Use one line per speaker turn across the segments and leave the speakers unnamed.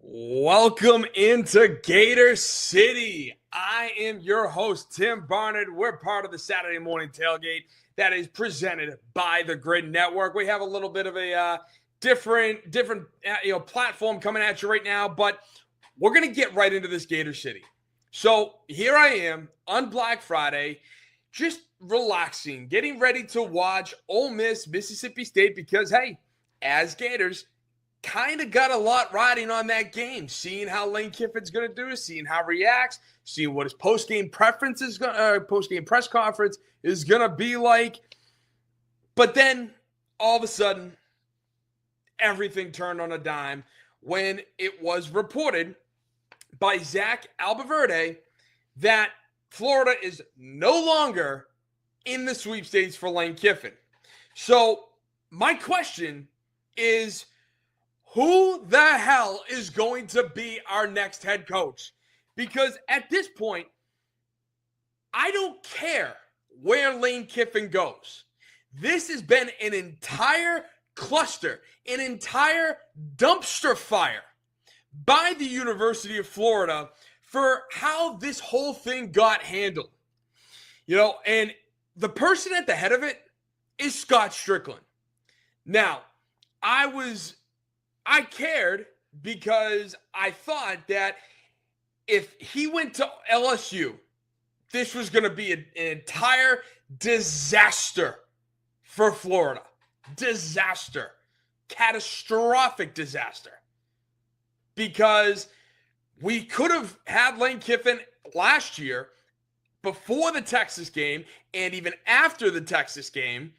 Welcome into Gator City. I am your host, Tim Barnard. We're part of the Saturday morning tailgate that is presented by the Grid Network. We have a little bit of a different platform coming at you right now, but we're going to get right into this Gator City. So here I am on Black Friday, just relaxing, getting ready to watch Ole Miss, Mississippi State, because, hey, as Gators, kind of got a lot riding on that game, seeing how Lane Kiffin's going to do, seeing how he reacts, seeing what his post-game press conference is going to be like. But then, all of a sudden, everything turned on a dime when it was reported by Zach Albaverde that Florida is no longer in the sweepstakes for Lane Kiffin. So, my question is, who the hell is going to be our next head coach? Because at this point, I don't care where Lane Kiffin goes. This has been an entire cluster, an entire dumpster fire by the University of Florida for how this whole thing got handled. And the person at the head of it is Scott Striklin. Now, I cared because I thought that if he went to LSU, this was going to be an entire disaster for Florida. Disaster. Catastrophic disaster. Because we could have had Lane Kiffin last year before the Texas game and even after the Texas game,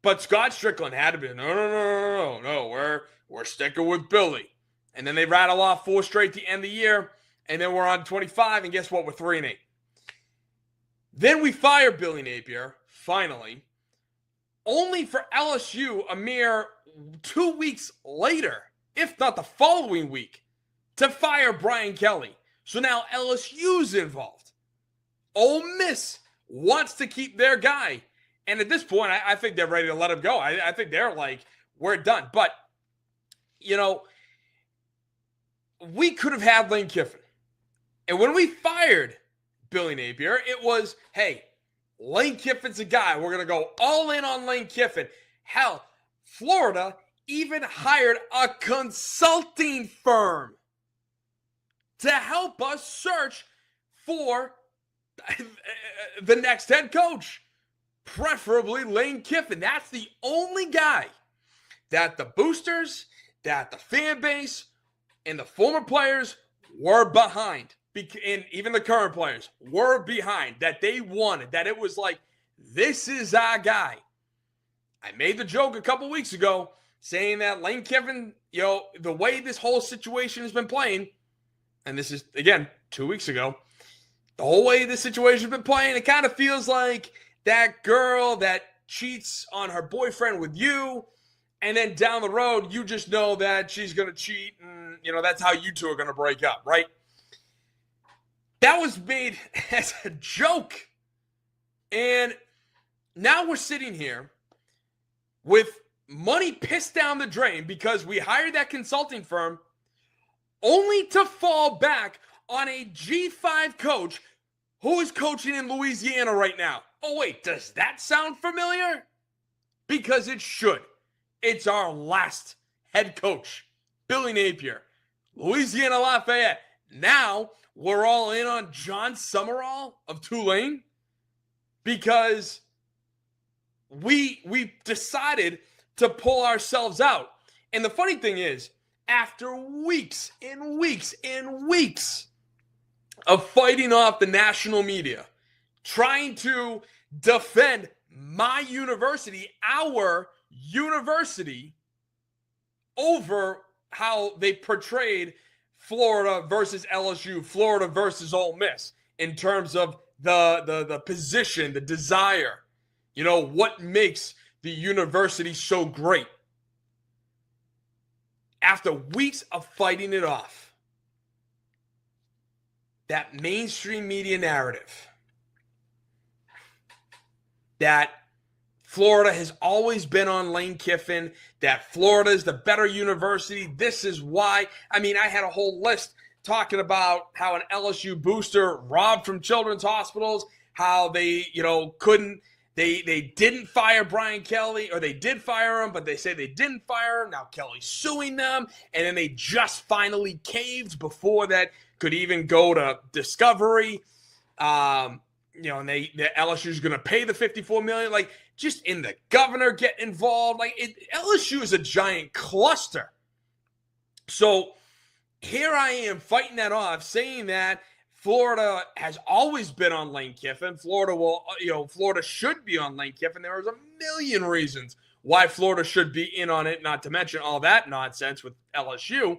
but Scott Striklin had to be, no, we're sticking with Billy. And then they rattle off 4 straight to end the year, and then we're on 25, and guess what? We're 3-8. Then we fire Billy Napier, finally, only for LSU a mere 2 weeks later, if not the following week, to fire Brian Kelly. So now LSU's involved. Ole Miss wants to keep their guy. And at this point, I think they're ready to let him go. I think they're like, we're done. But, we could have had Lane Kiffin. And when we fired Billy Napier, it was, hey, Lane Kiffin's a guy. We're going to go all in on Lane Kiffin. Hell, Florida even hired a consulting firm to help us search for the next head coach. Preferably Lane Kiffin. That's the only guy that the boosters, that the fan base, and the former players were behind. And even the current players were behind. That they wanted. That it was like, this is our guy. I made the joke a couple weeks ago saying that Lane Kiffin, the way this whole situation has been playing, and this is, again, 2 weeks ago, the whole way this situation has been playing, it kind of feels like that girl that cheats on her boyfriend with you, and then down the road, you just know that she's going to cheat, and, that's how you two are going to break up, right? That was made as a joke. And now we're sitting here with money pissed down the drain because we hired that consulting firm only to fall back on a G5 coach who is coaching in Louisiana right now. Oh, wait, does that sound familiar? Because it should. It's our last head coach, Billy Napier, Louisiana Lafayette. Now we're all in on John Summerall of Tulane because we decided to pull ourselves out. And the funny thing is, after weeks and weeks and weeks of fighting off the national media, trying to defend my university, our university, over how they portrayed Florida versus LSU, Florida versus Ole Miss, in terms of the position, the desire, what makes the university so great. After weeks of fighting it off, that mainstream media narrative that Florida has always been on Lane Kiffin, that Florida is the better university. This is why. I mean, I had a whole list talking about how an LSU booster robbed from children's hospitals, how they, couldn't, they didn't fire Brian Kelly, or they did fire him, but they say they didn't fire him. Now Kelly's suing them, and then they just finally caved before that could even go to discovery. And the LSU's going to pay the $54 million. Like, just in the governor get involved. Like, LSU is a giant cluster. So here I am fighting that off, saying that Florida has always been on Lane Kiffin. Florida should be on Lane Kiffin. There was a million reasons why Florida should be in on it, not to mention all that nonsense with LSU.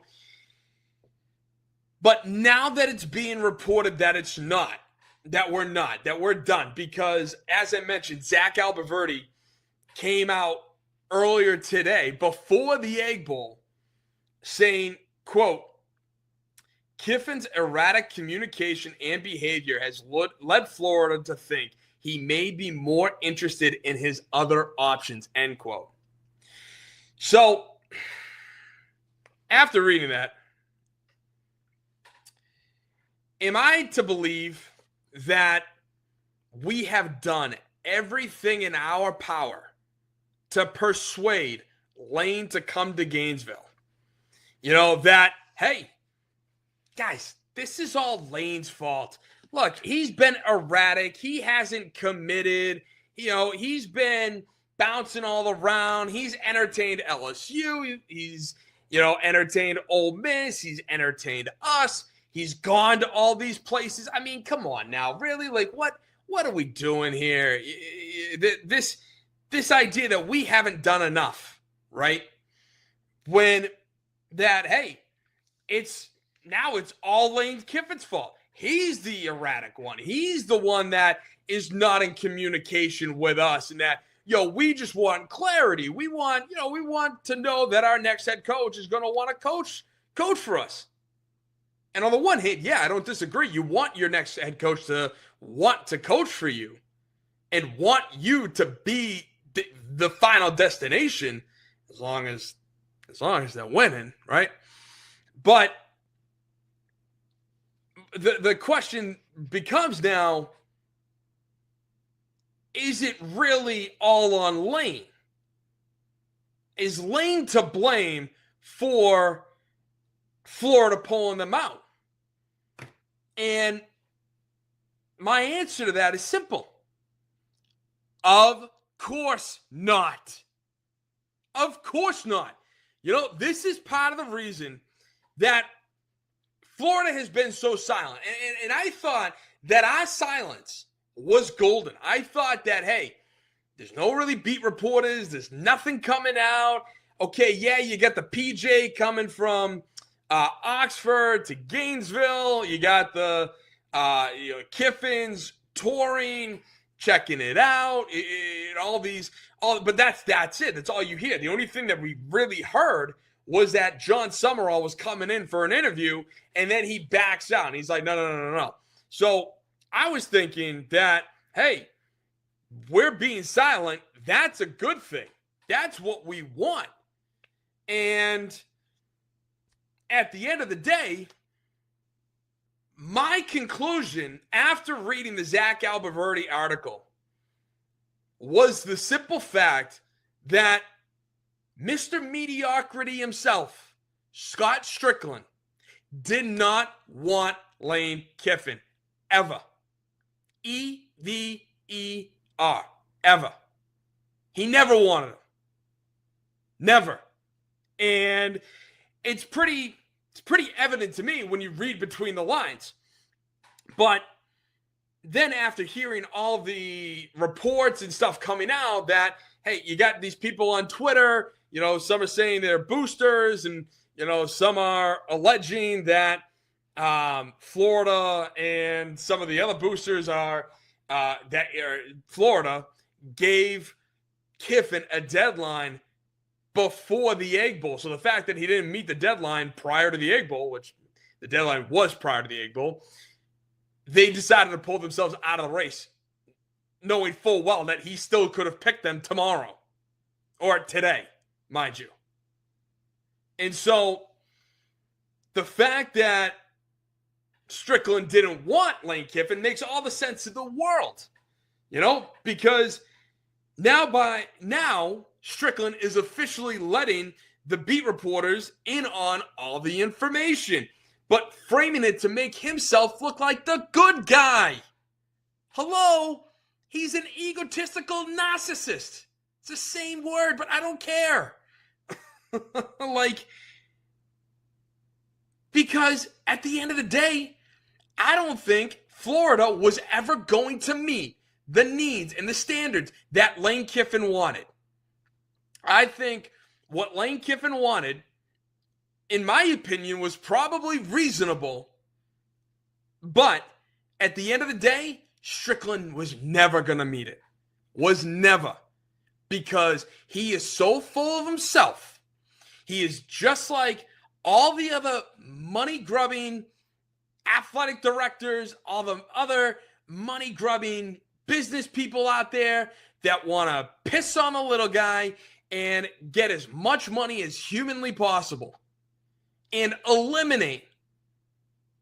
But now that it's being reported that it's not, that we're done, because as I mentioned, Zach Alberverdi came out earlier today before the Egg Bowl saying, quote, Kiffin's erratic communication and behavior has led Florida to think he may be more interested in his other options, end quote. So after reading that, am I to believe that we have done everything in our power to persuade Lane to come to Gainesville? That, hey, guys, this is all Lane's fault. Look, he's been erratic. He hasn't committed. He's been bouncing all around. He's entertained LSU. He's, entertained Ole Miss. He's entertained us. He's gone to all these places. I mean, come on now. Really? Like, what are we doing here? This idea that we haven't done enough, right? When that, hey, it's all Lane Kiffin's fault. He's the erratic one. He's the one that is not in communication with us, and that, we just want clarity. We want to know that our next head coach is going to want to coach for us. And on the one hand, yeah, I don't disagree. You want your next head coach to want to coach for you and want you to be the final destination, as long as they're winning, right? But the question becomes now, is it really all on Lane? Is Lane to blame for Florida pulling them out? And my answer to that is simple. Of course not. Of course not. This is part of the reason that Florida has been so silent. And I thought that our silence was golden. I thought that, hey, there's no really beat reporters. There's nothing coming out. Okay, yeah, you got the PJ coming from Oxford to Gainesville. You got the Kiffin's touring, checking it out. But that's it. That's all you hear. The only thing that we really heard was that John Summerall was coming in for an interview, and then he backs out. And he's like, no. So I was thinking that, hey, we're being silent. That's a good thing. That's what we want. And at the end of the day, my conclusion after reading the Zach Alberverdi article was the simple fact that Mr. Mediocrity himself, Scott Striklin, did not want Lane Kiffin ever. E-V-E-R. Ever. He never wanted him. Never. And it's pretty evident to me when you read between the lines. But then after hearing all the reports and stuff coming out that, hey, you got these people on Twitter, some are saying they're boosters, and, some are alleging that Florida and some of the other boosters Florida gave Kiffin a deadline before the Egg Bowl. So the fact that he didn't meet the deadline prior to the Egg Bowl, which the deadline was prior to the Egg Bowl, they decided to pull themselves out of the race. knowing full well that he still could have picked them tomorrow or today, mind you. And so the fact that Striklin didn't want Lane Kiffin makes all the sense in the world, because now Striklin is officially letting the beat reporters in on all the information, but framing it to make himself look like the good guy. Hello? He's an egotistical narcissist. It's the same word, but I don't care. Because at the end of the day, I don't think Florida was ever going to meet the needs and the standards that Lane Kiffin wanted. I think what Lane Kiffin wanted, in my opinion, was probably reasonable. But at the end of the day, Striklin was never going to meet it. Was never. Because he is so full of himself. He is just like all the other money-grubbing athletic directors, all the other money-grubbing business people out there that want to piss on the little guy and get as much money as humanly possible and eliminate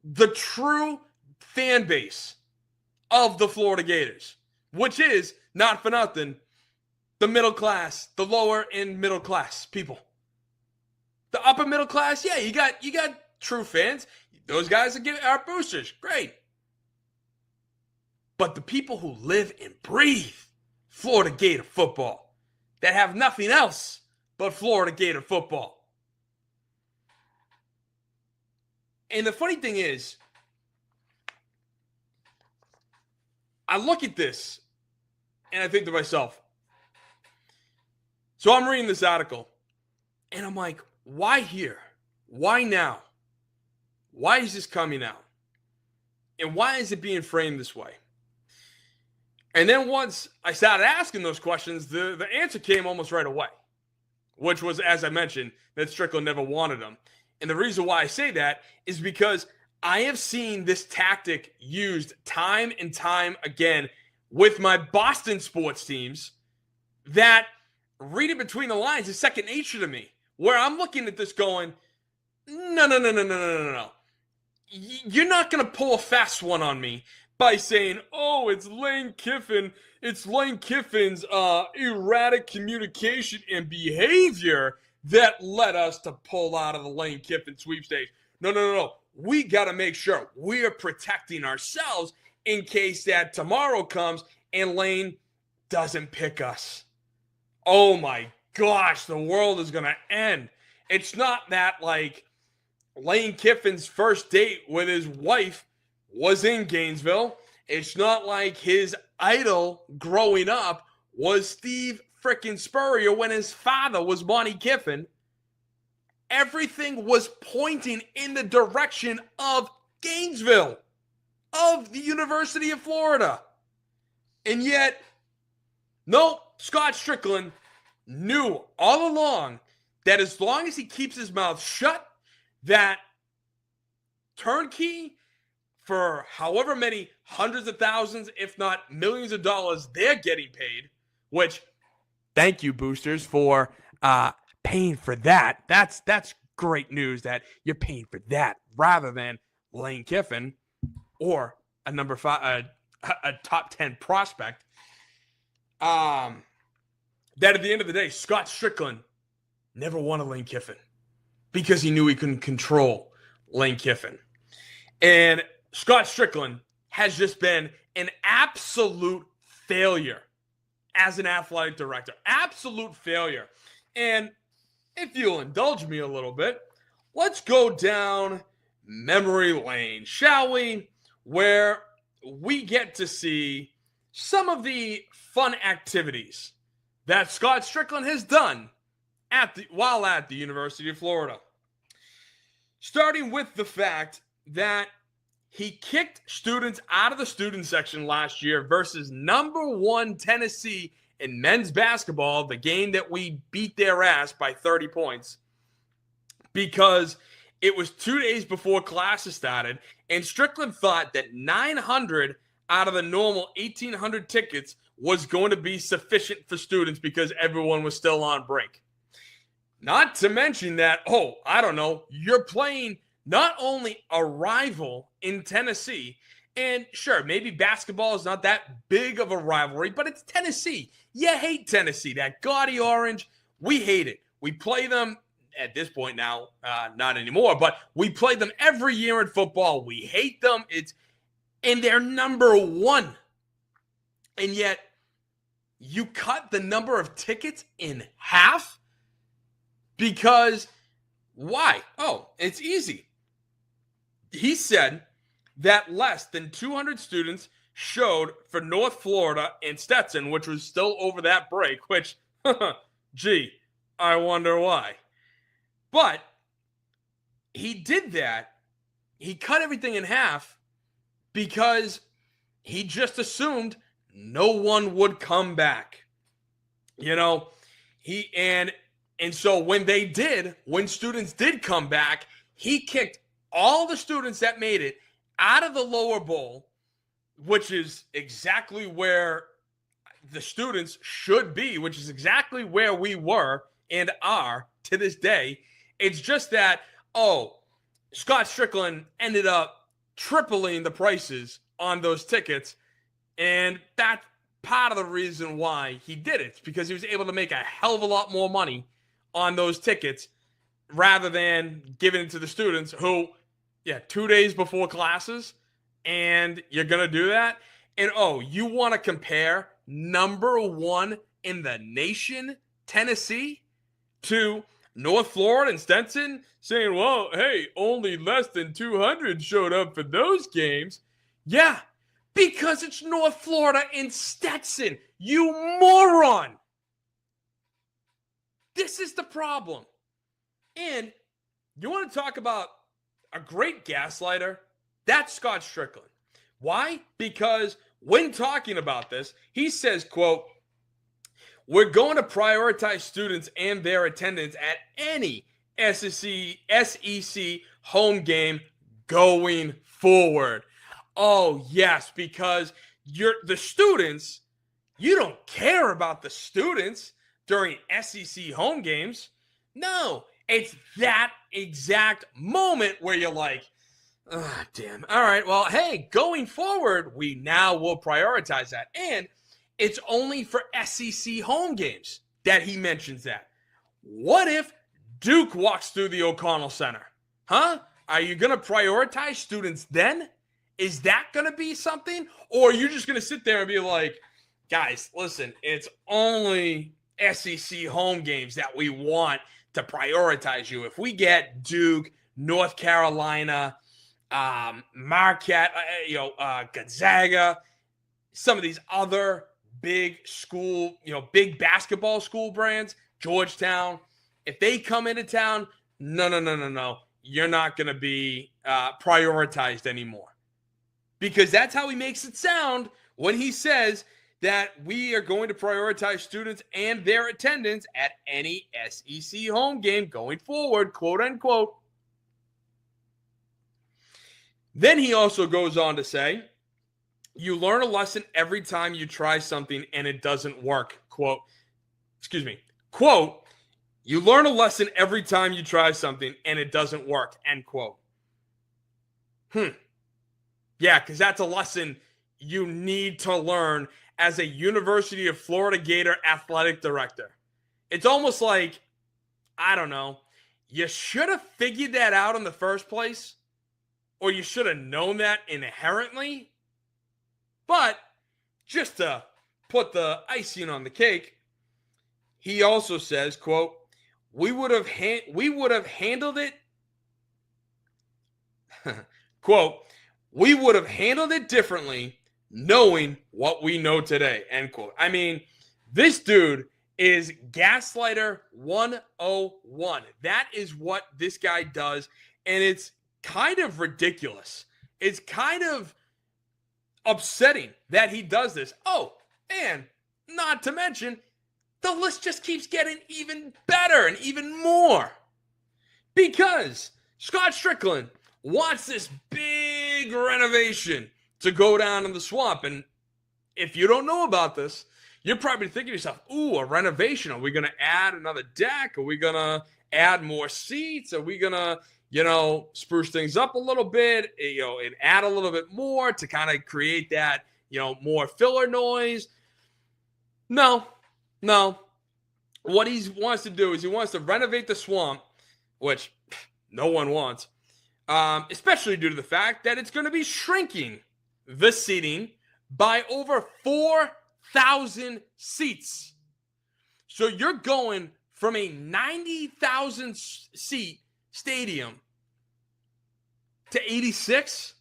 the true fan base of the Florida Gators, which is, not for nothing, the middle class, the lower and middle class people. The upper middle class, yeah, you got true fans. Those guys are boosters. Great. But the people who live and breathe Florida Gator football, that have nothing else but Florida Gator football. And the funny thing is, I look at this and I think to myself, so I'm reading this article and I'm like, why here? Why now? Why is this coming out? And why is it being framed this way? And then once I started asking those questions, the answer came almost right away, which was, as I mentioned, that Striklin never wanted him. And the reason why I say that is because I have seen this tactic used time and time again with my Boston sports teams that reading between the lines is second nature to me, where I'm looking at this going, no. You're not going to pull a fast one on me by saying, oh, it's Lane Kiffin. It's Lane Kiffin's erratic communication and behavior that led us to pull out of the Lane Kiffin sweepstakes. No. We got to make sure we're protecting ourselves in case that tomorrow comes and Lane doesn't pick us. Oh my gosh, the world is going to end. It's not that like Lane Kiffin's first date with his wife was in Gainesville. It's not like his idol growing up was Steve frickin' Spurrier when his father was Monty Kiffin. Everything was pointing in the direction of Gainesville, of the University of Florida. And yet, no, Scott Striklin knew all along that as long as he keeps his mouth shut, that turnkey for however many hundreds of thousands, if not millions of dollars they're getting paid, which, thank you, boosters, for paying for that. That's great news that you're paying for that rather than Lane Kiffin or a number 5, a top 10 prospect. That at the end of the day, Scott Striklin never wanted Lane Kiffin because he knew he couldn't control Lane Kiffin. And Scott Striklin has just been an absolute failure as an athletic director. Absolute failure. And if you'll indulge me a little bit, let's go down memory lane, shall we? Where we get to see some of the fun activities that Scott Striklin has done while at the University of Florida. Starting with the fact that he kicked students out of the student section last year versus number 1 Tennessee in men's basketball, the game that we beat their ass by 30 points, because it was 2 days before classes started, and Striklin thought that 900 out of the normal 1,800 tickets was going to be sufficient for students because everyone was still on break. Not to mention that, I don't know, you're playing not only a rival in Tennessee, and sure, maybe basketball is not that big of a rivalry, but it's Tennessee. You hate Tennessee, that gaudy orange. We hate it. We play them at this point now, not anymore, but we play them every year in football. We hate them. And they're number one. And yet, you cut the number of tickets in half? Because why? Oh, it's easy. He said that less than 200 students showed for North Florida and Stetson, which was still over that break, which, gee, I wonder why. But he did that. He cut everything in half because he just assumed no one would come back. And so when students did come back, he kicked all the students that made it out of the lower bowl, which is exactly where the students should be, which is exactly where we were and are to this day. It's just that, Scott Striklin ended up tripling the prices on those tickets, and that's part of the reason why he did it. It's because he was able to make a hell of a lot more money on those tickets rather than giving it to the students who, 2 days before classes, and you're going to do that? And, you want to compare number one in the nation, Tennessee, to North Florida and Stetson, saying, well, hey, only less than 200 showed up for those games. Yeah, because it's North Florida and Stetson, you moron. This is the problem. And you want to talk about a great gaslighter? That's Scott Striklin. Why? Because when talking about this, he says, quote, we're going to prioritize students and their attendance at any SEC home game going forward. Oh, yes, because the students, you don't care about the students during SEC home games. No, it's that exact moment where you're like, damn. All right, well, hey, going forward, we now will prioritize that. And it's only for SEC home games that he mentions that. What if Duke walks through the O'Connell Center? Huh? Are you going to prioritize students then? Is that going to be something? Or are you just going to sit there and be like, guys, listen, it's only SEC home games that we want to prioritize you. If we get Duke, North Carolina, Marquette, Gonzaga, some of these other big school, big basketball school brands, Georgetown, if they come into town, no. You're not going to be prioritized anymore. Because that's how he makes it sound when he says that we are going to prioritize students and their attendance at any SEC home game going forward, quote unquote. Then he also goes on to say, you learn a lesson every time you try something and it doesn't work. Quote, you learn a lesson every time you try something and it doesn't work, end quote. Yeah, because that's a lesson you need to learn as a University of Florida Gator athletic director. It's almost like, I don't know, you should have figured that out in the first place, or you should have known that inherently. But just to put the icing on the cake, he also says, quote, we would have handled it, quote, we would have handled it differently knowing what we know today, end quote. I mean, this dude is Gaslighter 101. That is what this guy does, and it's kind of ridiculous. It's kind of upsetting that he does this. Oh, and not to mention, the list just keeps getting even better and even more. Because Scott Striklin wants this big renovation to go down in the swamp. And if you don't know about this, you're probably thinking to yourself, ooh, a renovation. Are we going to add another deck? Are we going to add more seats? Are we going to, spruce things up a little bit, and add a little bit more to kind of create that, more filler noise? No. What he wants to do is he wants to renovate the swamp, which no one wants, especially due to the fact that it's going to be shrinking the seating by over 4,000 seats. So you're going from a 90,000 seat stadium to 86.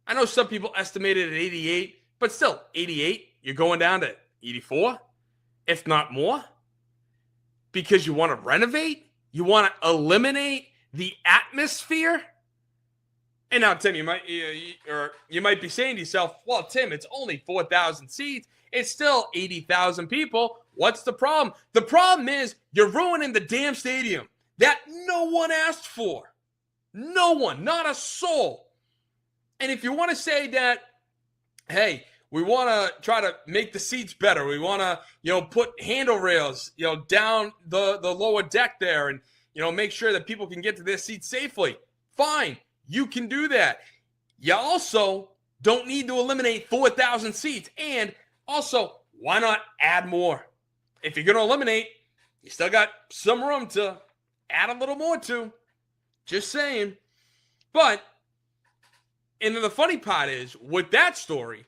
I know some people estimated at 88, but still 88, you're going down to 84, if not more, because you want to renovate, you want to eliminate the atmosphere. And now, Tim, you might be saying to yourself, well, Tim, it's only 4,000 seats. It's still 80,000 people. What's the problem? The problem is you're ruining the damn stadium that no one asked for. No one, not a soul. And if you want to say that, hey, we want to try to make the seats better. We want to, put handle rails, down the lower deck there and, make sure that people can get to their seats safely. Fine. You can do that. You also don't need to eliminate 4,000 seats. And also, why not add more? If you're going to eliminate, you still got some room to add a little more to. Just saying. But, and the funny part is, with that story,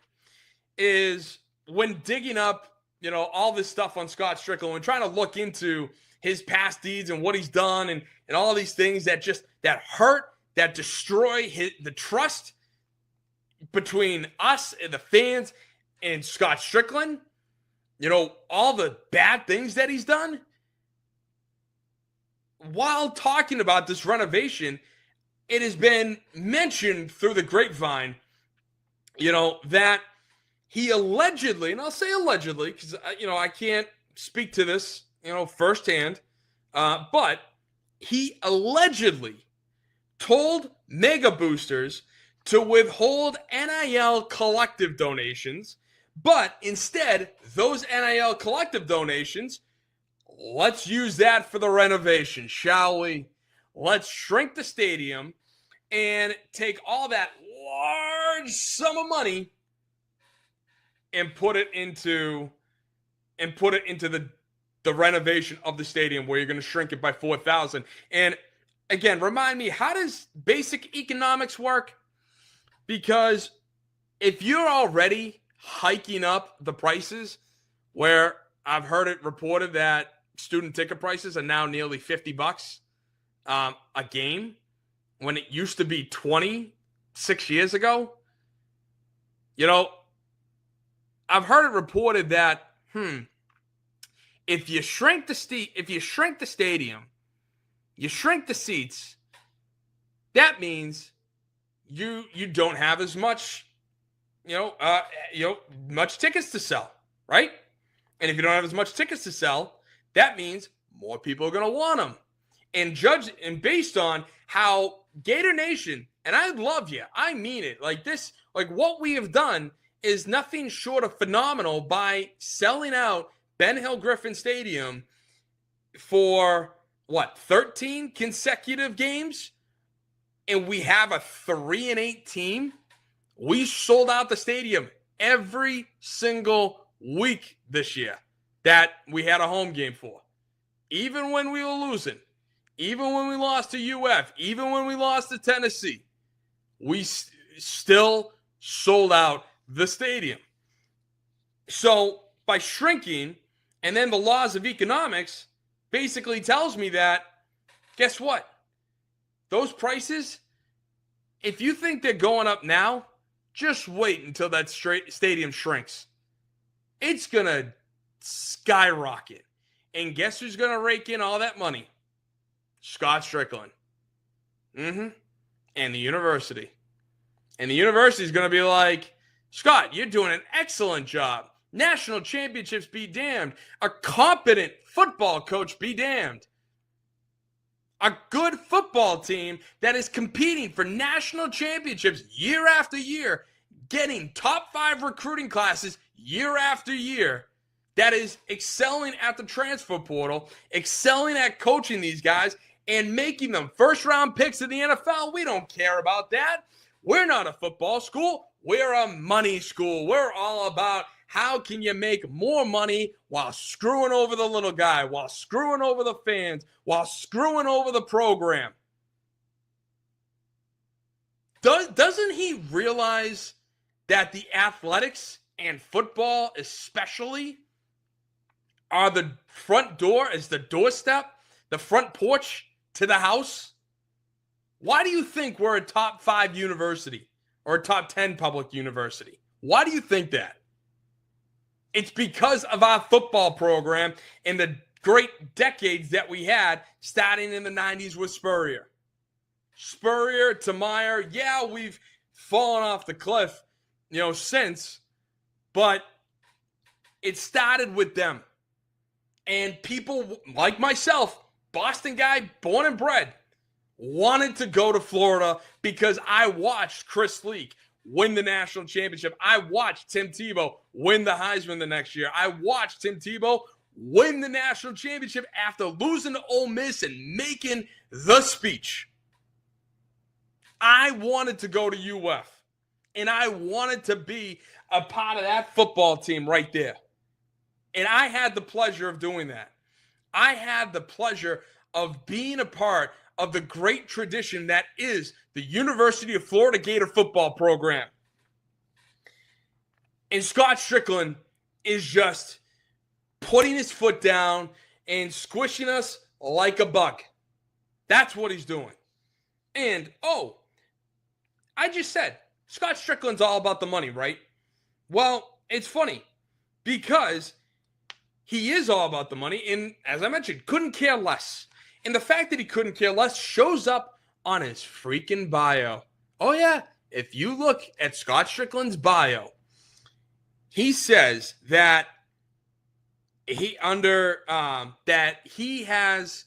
is when digging up, all this stuff on Scott Striklin and trying to look into his past deeds and what he's done and all these things that hurt, that destroy the trust between us and the fans and Scott Striklin, all the bad things that he's done. While talking about this renovation, it has been mentioned through the grapevine, that he allegedly, and I'll say allegedly because, I can't speak to this, firsthand, but he allegedly told Mega Boosters to withhold NIL collective donations, but instead, those NIL collective donations, let's use that for the renovation, shall we? Let's shrink the stadium and take all that large sum of money and put it into the renovation of the stadium, where you're going to shrink it by 4,000. And again, remind me, how does basic economics work? Because if you're already hiking up the prices, where I've heard it reported that student ticket prices are now nearly $50 a game, when it used to be 26 years ago, I've heard it reported that if you shrink the stadium, you shrink the seats, that means you don't have as much, much tickets to sell, right? And if you don't have as much tickets to sell, that means more people are going to want them. And based on how Gator Nation, and I love you, I mean it, what we have done is nothing short of phenomenal by selling out Ben Hill Griffin Stadium for 13 consecutive games, and we have a 3-8 team. We sold out the stadium every single week this year that we had a home game for. Even when we were losing, even when we lost to UF, even when we lost to Tennessee, we still sold out the stadium. So by shrinking, and then the laws of economics basically tells me that, guess what? Those prices, if you think they're going up now, just wait until that stadium shrinks. It's going to skyrocket. And guess who's going to rake in all that money? Scott Striklin. And the university. And the university is going to be like, Scott, you're doing an excellent job. National championships be damned. A competent football coach be damned. A good football team that is competing for national championships year after year getting top 5 recruiting classes year after year, that is excelling at the transfer portal, excelling at coaching these guys, and making them first-round picks in the NFL. We don't care about that. We're not a football school. We're a money school. We're all about how can you make more money while screwing over the little guy, while screwing over the fans, while screwing over the program. Doesn't he realize that the athletics and football especially are the front door, is the doorstep, the front porch to the house? Why do you think we're a top 5 university or a top 10 public university? Why do you think that? It's because of our football program and the great decades that we had starting in the 90s with Spurrier. Spurrier to Meyer, yeah, we've fallen off the cliff, since, but it started with them. And people like myself, Boston guy, born and bred, wanted to go to Florida because I watched Chris Leak win the national championship. I watched Tim Tebow win the Heisman the next year. I watched Tim Tebow win the national championship after losing to Ole Miss and making the speech. I wanted to go to UF, and I wanted to be a part of that football team right there. And I had the pleasure of doing that. I had the pleasure of being a part of the great tradition that is the University of Florida Gator football program. And Scott Striklin is just putting his foot down and squishing us like a bug. That's what he's doing. And, I just said, Scott Stricklin's all about the money, right? Well, it's funny because he is all about the money, and as I mentioned, couldn't care less. And the fact that he couldn't care less shows up on his freaking bio. Oh, yeah. If you look at Scott Stricklin's bio, he says that he has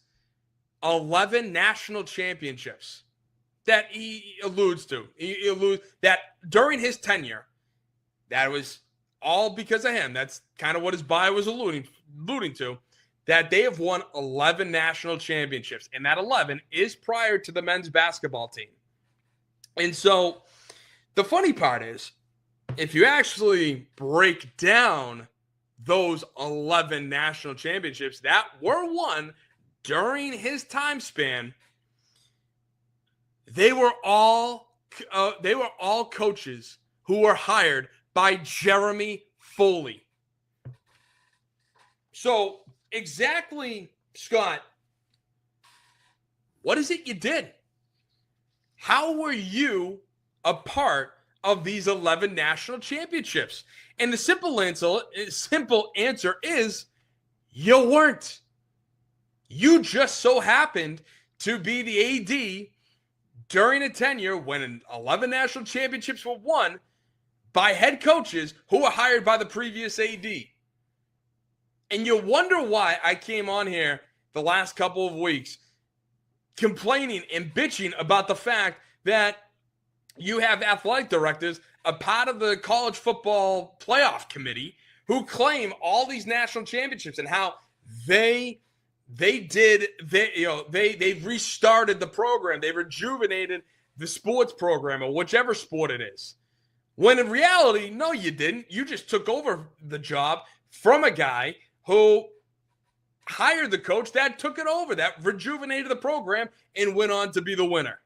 11 national championships that he alludes to. He alludes that during his tenure, that was all because of him. That's kind of what his bio was alluding to. That they have won 11 national championships. And that 11 is prior to the men's basketball team. And so the funny part is, if you actually break down those 11 national championships that were won during his time span, they were all coaches who were hired by Jeremy Foley. So exactly, Scott, what is it you did? How were you a part of these 11 national championships? And the simple answer is you weren't. You just so happened to be the AD during a tenure when 11 national championships were won by head coaches who were hired by the previous AD. And you wonder why I came on here the last couple of weeks complaining and bitching about the fact that you have athletic directors, a part of the college football playoff committee, who claim all these national championships and how they restarted the program. They rejuvenated the sports program or whichever sport it is. When in reality, no, you didn't. You just took over the job from a guy who hired the coach that took it over, that rejuvenated the program and went on to be the winner.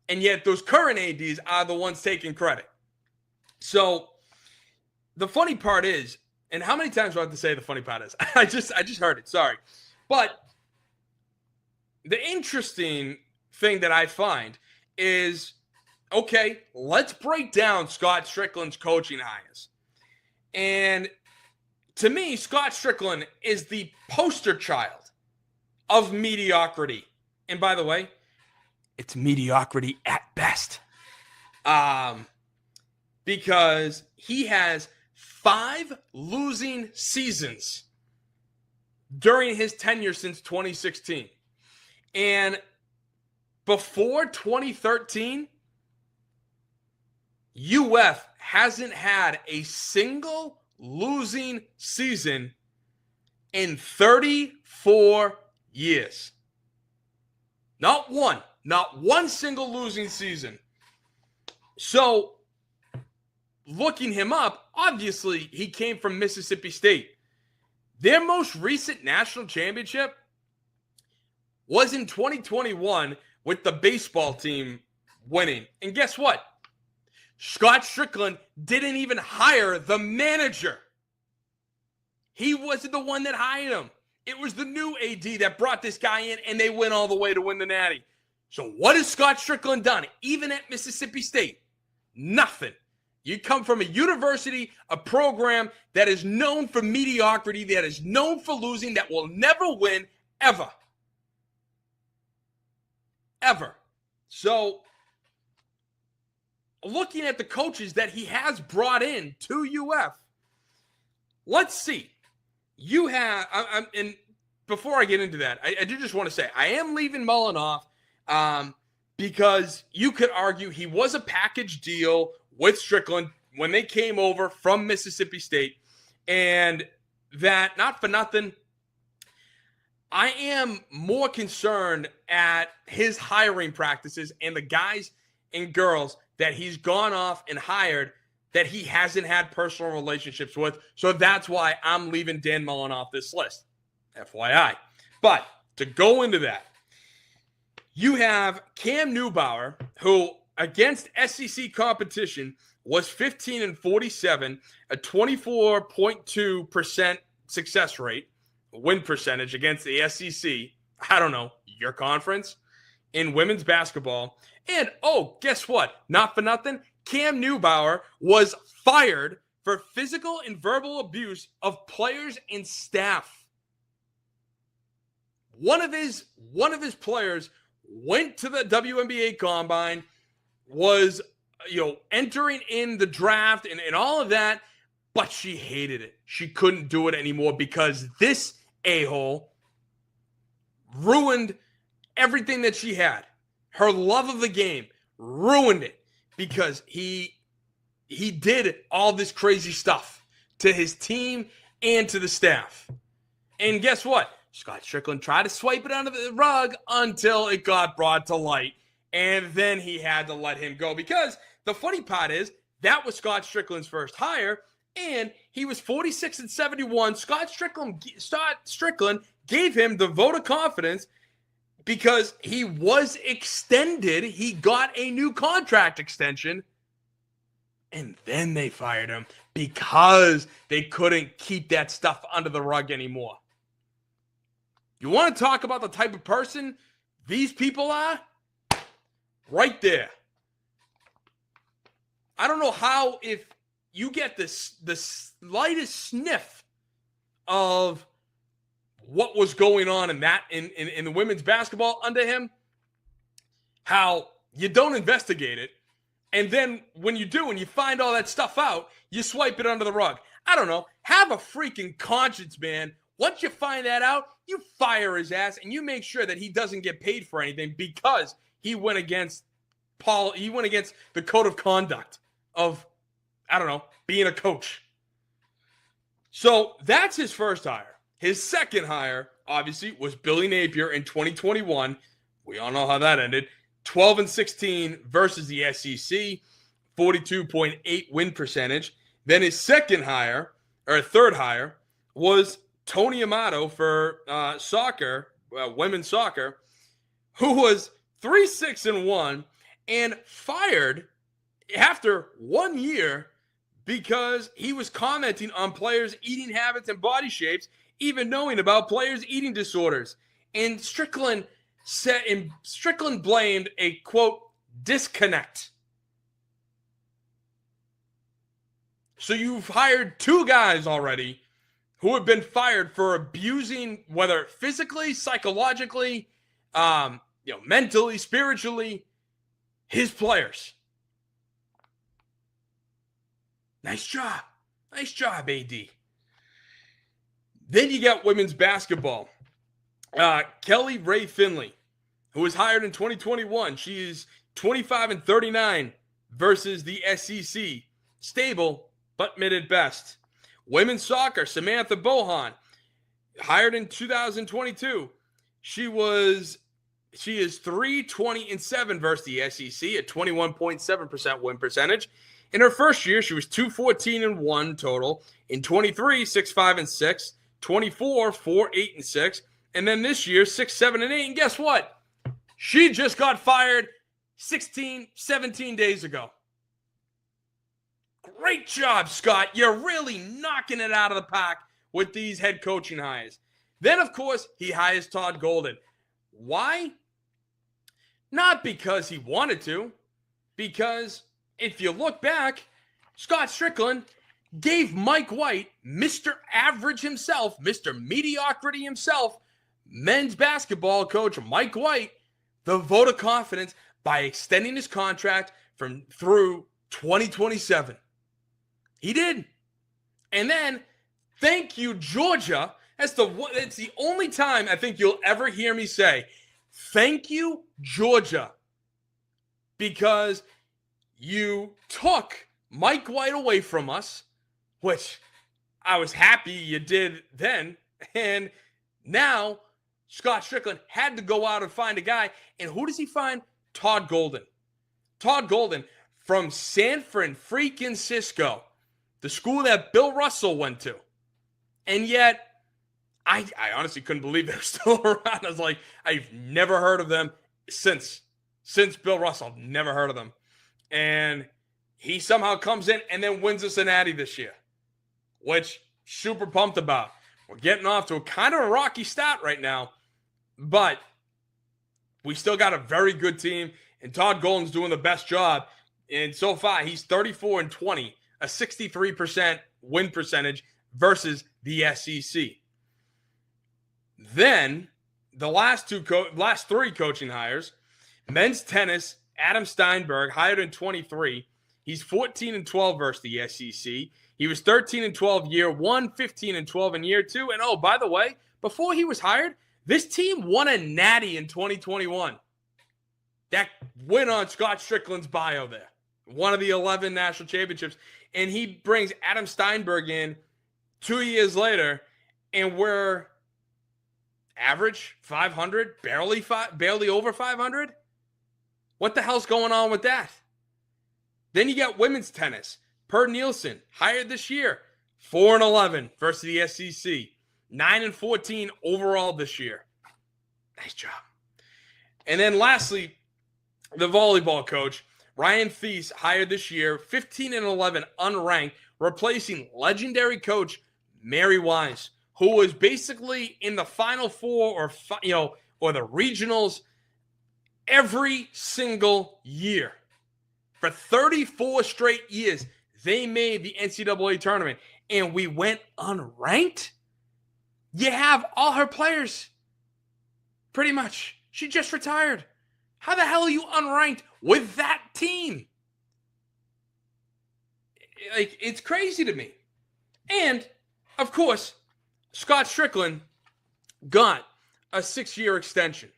And yet those current ADs are the ones taking credit. So the funny part is, and how many times do I have to say the funny part is? I just heard it. Sorry. But the interesting thing that I find is, okay, let's break down Scott Stricklin's coaching hires. And to me, Scott Striklin is the poster child of mediocrity. And by the way, it's mediocrity at best. Because he has 5 losing seasons during his tenure since 2016. And before 2013, UF hasn't had a single losing season in 34 years. Not one single losing season. So, looking him up, obviously he came from Mississippi State. Their most recent national championship was in 2021 with the baseball team winning. And guess what? Scott Striklin didn't even hire the manager. He wasn't the one that hired him. It was the new AD that brought this guy in, and they went all the way to win the Natty. So what has Scott Striklin done, even at Mississippi State? Nothing. You come from a university, a program that is known for mediocrity, that is known for losing, that will never win, ever. Ever. So, looking at the coaches that he has brought in to UF, let's see. You have, and before I get into that, I do just want to say, I am leaving Mullen off because you could argue he was a package deal with Striklin when they came over from Mississippi State, and that, not for nothing, I am more concerned at his hiring practices and the guys and girls that he's gone off and hired that he hasn't had personal relationships with. So that's why I'm leaving Dan Mullen off this list, FYI. But to go into that, you have Cam Neubauer, who against SEC competition was 15-47, a 24.2% success rate, win percentage against the SEC. I don't know, your conference in women's basketball. And, oh, guess what? Not for nothing, Cam Neubauer was fired for physical and verbal abuse of players and staff. One of his players went to the WNBA combine, was, entering in the draft and all of that, but she hated it. She couldn't do it anymore because this a-hole ruined everything that she had. Her love of the game, ruined it because he did all this crazy stuff to his team and to the staff. And guess what? Scott Striklin tried to swipe it under the rug until it got brought to light. And then he had to let him go because the funny part is that was Scott Stricklin's first hire, and he was 46-71. Scott Striklin gave him the vote of confidence because he was extended. He got a new contract extension, and then they fired him because they couldn't keep that stuff under the rug anymore. You want to talk about the type of person these people are? Right there. I don't know how, if you get the slightest sniff of what was going on in the women's basketball under him, how you don't investigate it, and then when you do and you find all that stuff out, you swipe it under the rug. I don't know. Have a freaking conscience, man. Once you find that out, you fire his ass and you make sure that he doesn't get paid for anything because he went against the code of conduct of, I don't know, being a coach. So that's his first hire. His second hire, obviously, was Billy Napier in 2021. We all know how that ended. 12-16 versus the SEC, 42.8 win percentage. Then his third hire, was Tony Amato for women's soccer, who was 3-6-1 and fired after 1 year because he was commenting on players' eating habits and body shapes, even knowing about players' eating disorders. And Striklin blamed a, quote, disconnect. So you've hired two guys already who have been fired for abusing, whether physically, psychologically, mentally, spiritually, his players. Nice job. Nice job, AD. Then you got women's basketball. Kelly Ray Finley, who was hired in 2021. She is 25-39 versus the SEC. Stable, but mid at best. Women's soccer, Samantha Bohan, hired in 2022. She is 3-20-7 versus the SEC at 21.7% win percentage. In her first year, she was 2-14-1 total. In 23, 6-5-6, 24, 4-8-6, and then this year, 6-7-8. And guess what? She just got fired 17 days ago. Great job, Scott. You're really knocking it out of the park with these head coaching hires. Then, of course, he hires Todd Golden. Why? Not because he wanted to. Because if you look back, Scott Striklin gave Mike White, Mr. Average himself, Mr. Mediocrity himself, men's basketball coach Mike White, the vote of confidence by extending his contract through 2027. He did. And then, thank you, Georgia. It's the only time I think you'll ever hear me say, thank you, Georgia, because you took Mike White away from us, which I was happy you did then, and now Scott Striklin had to go out and find a guy. And who does he find? Todd Golden. Todd Golden from San Francisco, the school that Bill Russell went to. And yet, I honestly couldn't believe they were still around. I was like, I've never heard of them since Bill Russell. I've never heard of them. And he somehow comes in and then wins us an Natty this year, which super pumped about. We're getting off to a kind of a rocky start right now, but we still got a very good team, and Todd Golden's doing the best job. And so far, he's 34-20, a 63% win percentage versus the SEC. Then the last three coaching hires, men's tennis, Adam Steinberg, hired in 23. He's 14-12 versus the SEC. He was 13-12 year one, 15-12 in year two. And oh, by the way, before he was hired, this team won a Natty in 2021. That went on Scott Stricklin's bio there. One of the 11 national championships. And he brings Adam Steinberg in 2 years later, and we're average 500, barely over 500. What the hell's going on with that? Then you got women's tennis. Per Nielsen, hired this year, 4-11 versus the SEC, 9-14 overall this year. Nice job. And then lastly, the volleyball coach, Ryan Thies, hired this year, 15-11 unranked, replacing legendary coach Mary Wise, who was basically in the Final Four or the regionals every single year. For 34 straight years, they made the NCAA tournament, and we went unranked? You have all her players. Pretty much. She just retired. How the hell are you unranked with that team? Like, it's crazy to me. And, of course, Scott Striklin got a 6-year extension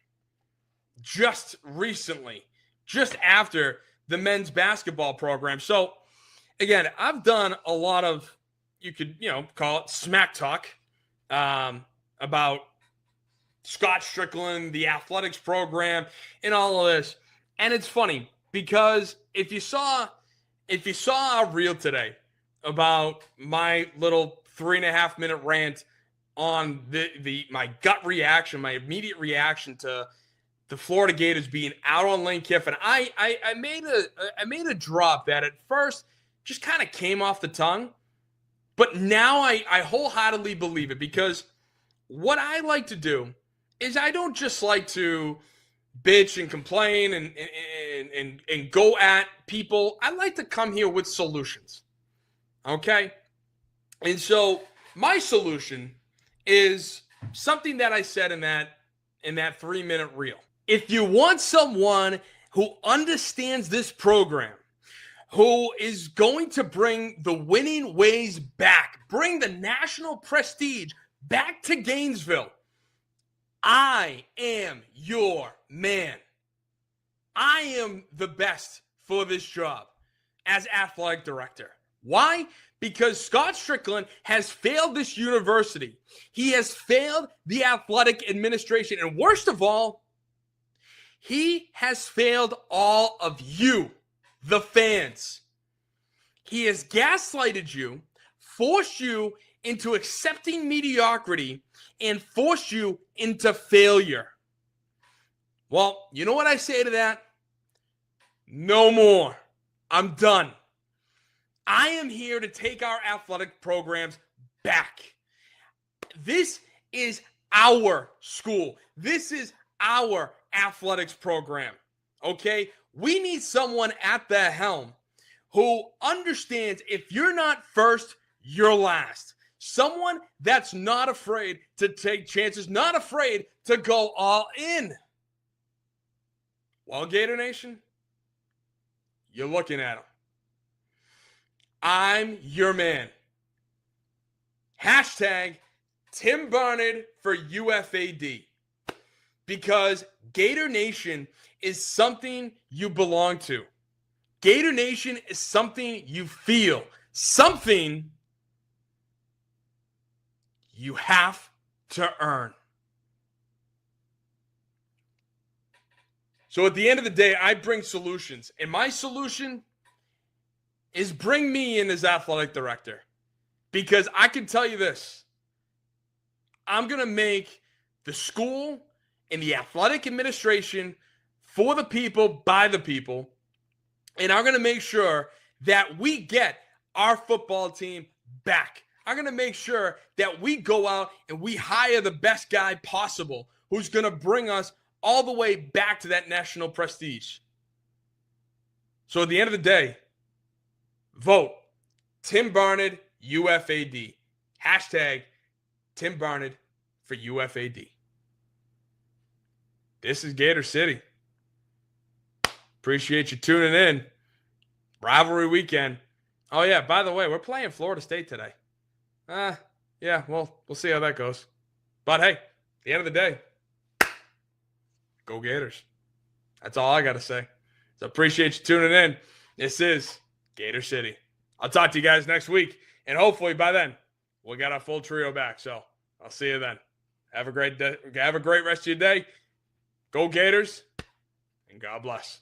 just recently, just after the men's basketball program. So, again, I've done a lot of, you could, call it smack talk about Scott Striklin, the athletics program, and all of this. And it's funny because if you saw a reel today about my little 3.5-minute rant on my gut reaction, my immediate reaction to the Florida Gators being out on Lane Kiffin, I made a drop that at first just kind of came off the tongue, but now I wholeheartedly believe it, because what I like to do is I don't just like to bitch and complain and go at people. I like to come here with solutions. Okay? And so my solution is something that I said in that 3-minute reel. If you want someone who understands this program, who is going to bring the winning ways back, bring the national prestige back to Gainesville, I am your man. I am the best for this job. as athletic director. Why? Because Scott Striklin has failed this university. He has failed the athletic administration. And worst of all, he has failed all of you, the fans. He has gaslighted you, forced you into accepting mediocrity, and forced you into failure. Well, you know what I say to that? No more. I'm done. I am here to take our athletic programs back. This is our school. This is our athletics program. Okay? We need someone at the helm who understands if you're not first, you're last. Someone that's not afraid to take chances, not afraid to go all in. Well, Gator Nation, you're looking at him. I'm your man. Hashtag Tim Barnard for UFAD. Because Gator Nation is something you belong to. Gator Nation is something you feel. Something you have to earn. So at the end of the day, I bring solutions. And my solution is bring me in as athletic director. Because I can tell you this. I'm going to make the school and the athletic administration for the people, by the people. And I'm going to make sure that we get our football team back. I'm going to make sure that we go out and we hire the best guy possible who's going to bring us all the way back to that national prestige. So at the end of the day, vote Tim Barnard, UFAD. Hashtag Tim Barnard for UFAD. This is Gator City. Appreciate you tuning in. Rivalry weekend. Oh, yeah, by the way, we're playing Florida State today. Yeah, well, we'll see how that goes. But hey, at the end of the day, go Gators. That's all I got to say. So appreciate you tuning in. This is Gator City. I'll talk to you guys next week. And hopefully by then, we'll get our full trio back. So I'll see you then. Have a great day. Have a great rest of your day. Go Gators. And God bless.